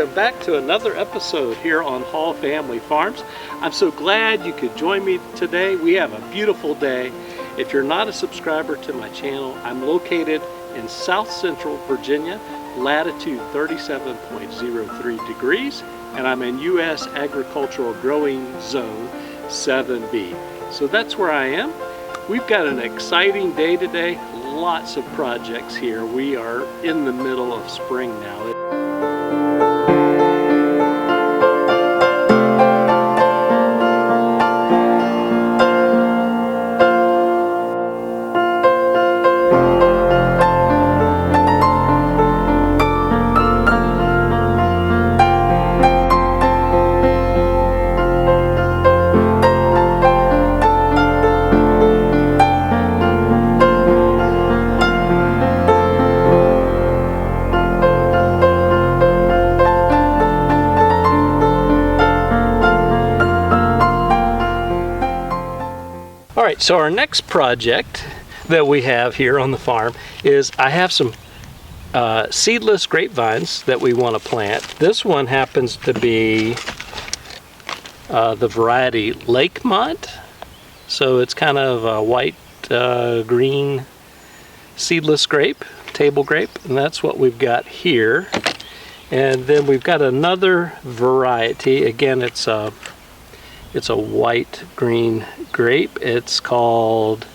welcome back to another episode here on Hall Family Farms. I'm so glad you could join me today. We have a beautiful day. If you're not a subscriber to my channel, I'm located in South Central Virginia, latitude 37.03 degrees, and I'm in U.S. Agricultural Growing Zone 7B. So that's where I am. We've got an exciting day today. Lots of projects here. We are in the middle of spring now. Alright, so our next project that we have here on the farm is I have some seedless grapevines that we want to plant. This one happens to be the variety Lakemont. So it's kind of a white green seedless grape, table grape, and that's what we've got here. And then we've got another variety. Again, it's a white green grape. It's called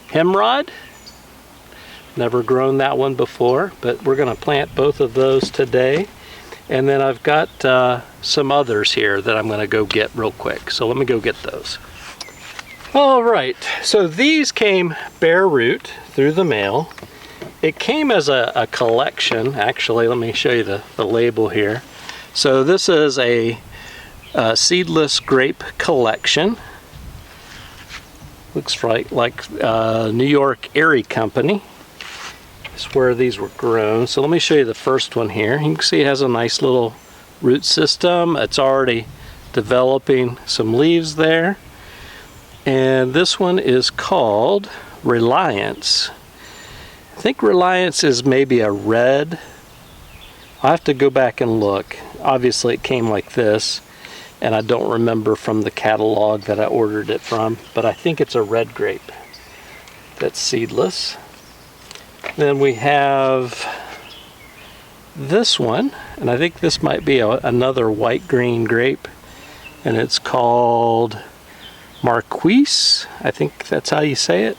Hemrod. Never grown that one before, but we're going to plant both of those today. And then I've got some others here that I'm going to go get real quick. So let me go get those. All right, so these came bare root through the mail. It came as a collection. Actually, let me show you the label here. So this is a seedless grape collection. Looks like New York Erie Company. That's where these were grown. So let me show you the first one here. You can see it has a nice little root system. It's already developing some leaves there. And this one is called Reliance. I think Reliance is maybe a red. I'll have to go back and look. Obviously it came like this, and I don't remember from the catalog that I ordered it from, but I think it's a red grape that's seedless. Then we have this one, and I think this might be another white-green grape, and it's called Marquise. I think that's how you say it.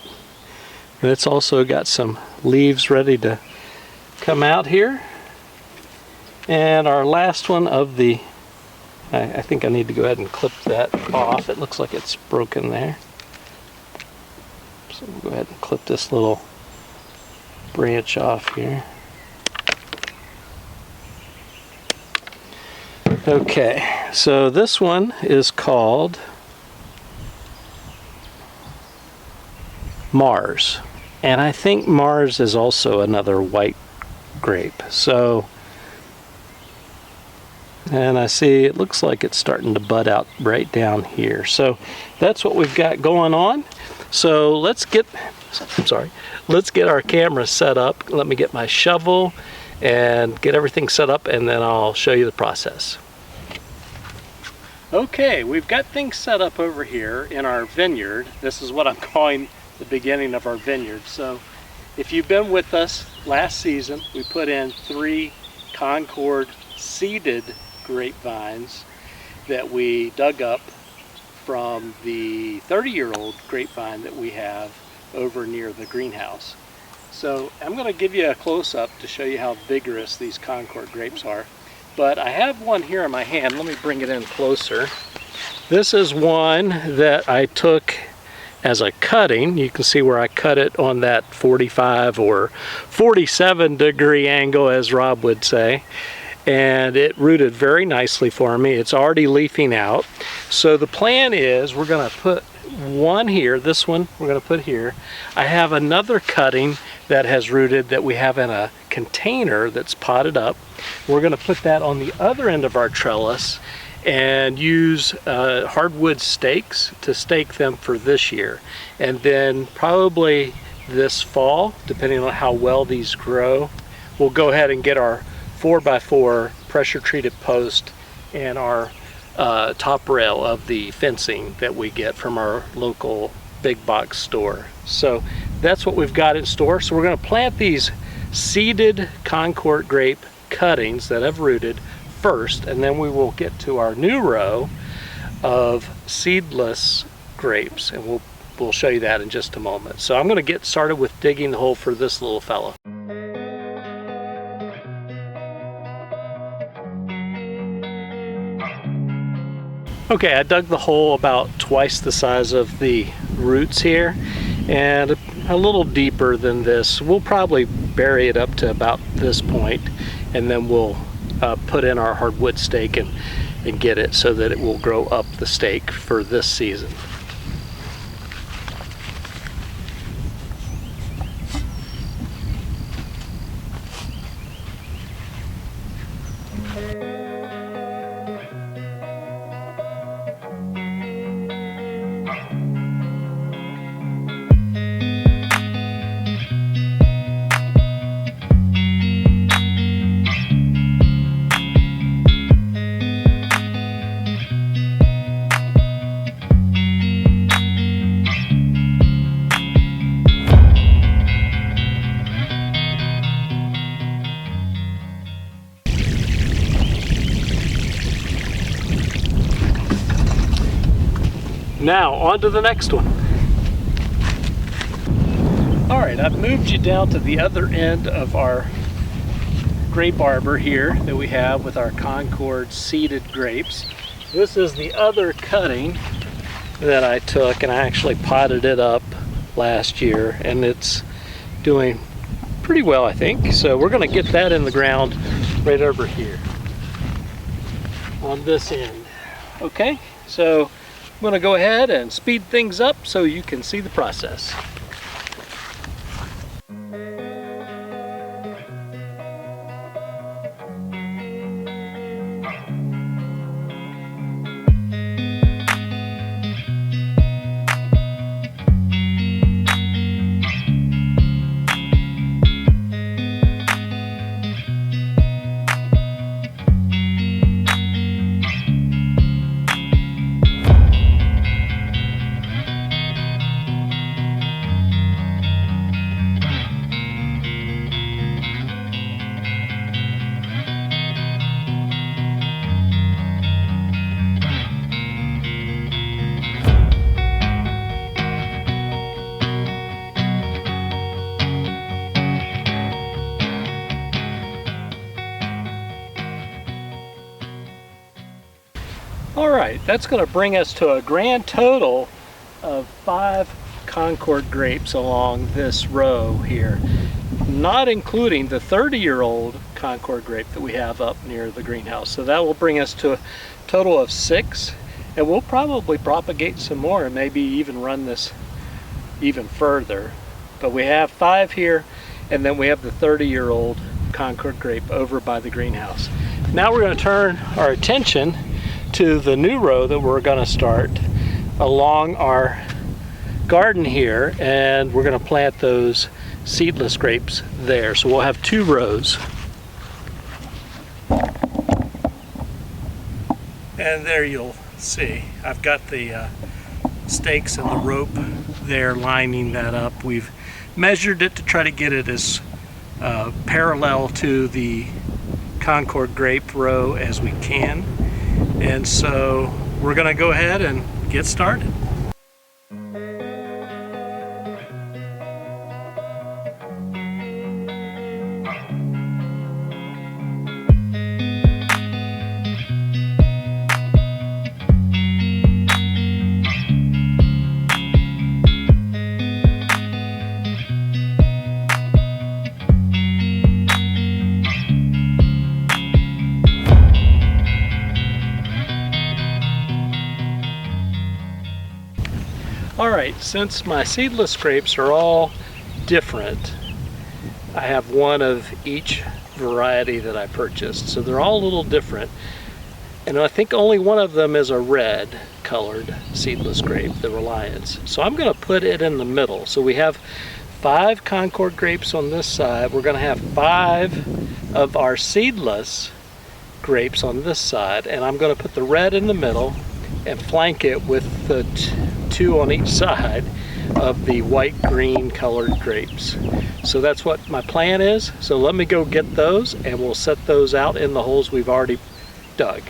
And it's also got some leaves ready to come out here. And our last one of the I think I need to go ahead and clip that off. It looks like it's broken there. So we'll go ahead and clip this little branch off here. Okay, so this one is called Mars. And I think Mars is also another white grape. So and I see it looks like it's starting to bud out right down here. So that's what we've got going on. So let's get our camera set up. Let me get my shovel and get everything set up, and then I'll show you the process. Okay, we've got things set up over here in our vineyard. This is what I'm calling the beginning of our vineyard. So if you've been with us last season, we put in 3 Concord seeded grapevines that we dug up from the 30-year-old grapevine that we have over near the greenhouse. So I'm going to give you a close-up to show you how vigorous these Concord grapes are. But I have one here in my hand. Let me bring it in closer. This is one that I took as a cutting. You can see where I cut it on that 45 or 47 degree angle, as Rob would say. And it rooted very nicely for me. It's already leafing out. So the plan is we're going to put one here. This one we're going to put here. I have another cutting that has rooted that we have in a container that's potted up. We're going to put that on the other end of our trellis and use hardwood stakes to stake them for this year. And then probably this fall, depending on how well these grow, we'll go ahead and get our 4x4 pressure treated post and our top rail of the fencing that we get from our local big box store. So that's what we've got in store. So we're going to plant these seeded Concord grape cuttings that have rooted first, and then we will get to our new row of seedless grapes, and we'll show you that in just a moment. So I'm going to get started with digging the hole for this little fellow. Okay, I dug the hole about twice the size of the roots here, and a little deeper than this. We'll probably bury it up to about this point, and then we'll put in our hardwood stake and get it so that it will grow up the stake for this season. Now, on to the next one. All right, I've moved you down to the other end of our grape arbor here that we have with our Concord seeded grapes. This is the other cutting that I took, and I actually potted it up last year, and it's doing pretty well, I think. So we're going to get that in the ground right over here on this end. Okay, so I'm going to go ahead and speed things up so you can see the process. Alright, that's going to bring us to a grand total of 5 Concord grapes along this row here, not including the 30-year-old Concord grape that we have up near the greenhouse. So that will bring us to a total of 6, and we'll probably propagate some more and maybe even run this even further. But we have 5 here, and then we have the 30-year-old Concord grape over by the greenhouse. Now we're going to turn our attention to the new row that we're going to start along our garden here, and we're going to plant those seedless grapes there. So we'll have 2 rows. And there you'll see I've got the stakes and the rope there lining that up. We've measured it to try to get it as parallel to the Concord grape row as we can. And so we're going to go ahead and get started. Alright, since my seedless grapes are all different, I have one of each variety that I purchased. So they're all a little different. And I think only one of them is a red colored seedless grape, the Reliance. So I'm going to put it in the middle. So we have 5 Concord grapes on this side. We're going to have 5 of our seedless grapes on this side, and I'm going to put the red in the middle and flank it with the 2 on each side of the white green colored grapes. So that's what my plan is. So let me go get those and we'll set those out in the holes we've already dug.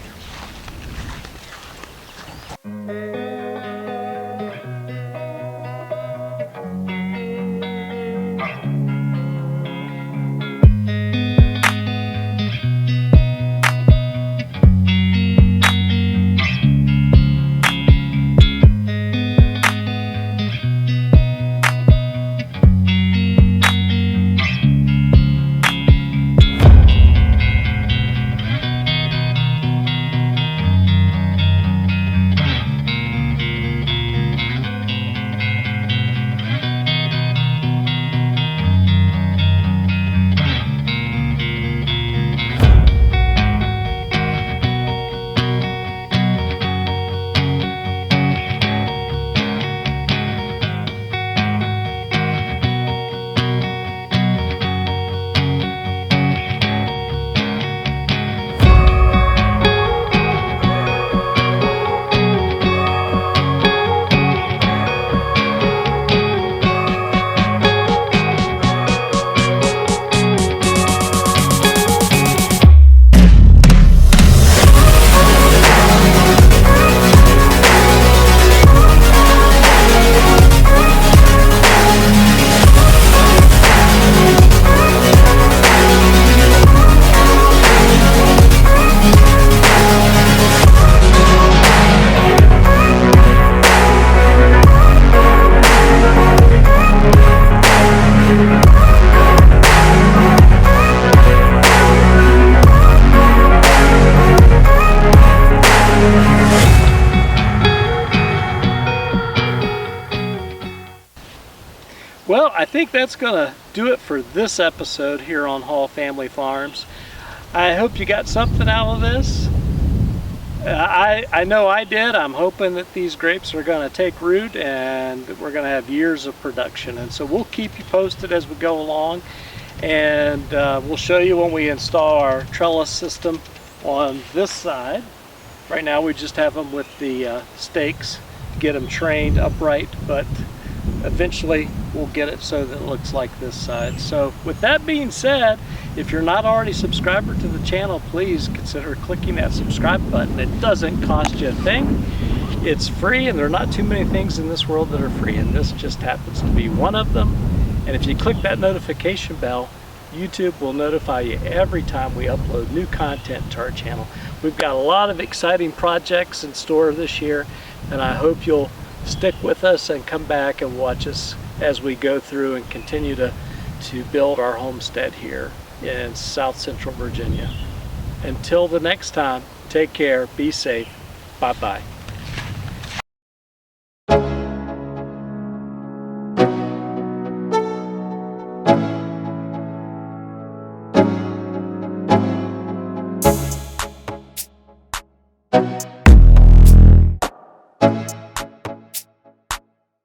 Well, I think that's going to do it for this episode here on Hall Family Farms. I hope you got something out of this. I know I did. I'm hoping that these grapes are going to take root and we're going to have years of production. And so we'll keep you posted as we go along. And we'll show you when we install our trellis system on this side. Right now we just have them with the stakes to get them trained upright, but eventually we'll get it so that it looks like this side. So with that being said, if you're not already a subscriber to the channel, please consider clicking that subscribe button. It doesn't cost you a thing. It's free, and there are not too many things in this world that are free, and this just happens to be one of them. And if you click that notification bell, YouTube will notify you every time we upload new content to our channel. We've got a lot of exciting projects in store this year, and I hope you'll stick with us and come back and watch us as we go through and continue to build our homestead here in South Central Virginia. Until the next time, take care, be safe, bye-bye.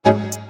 You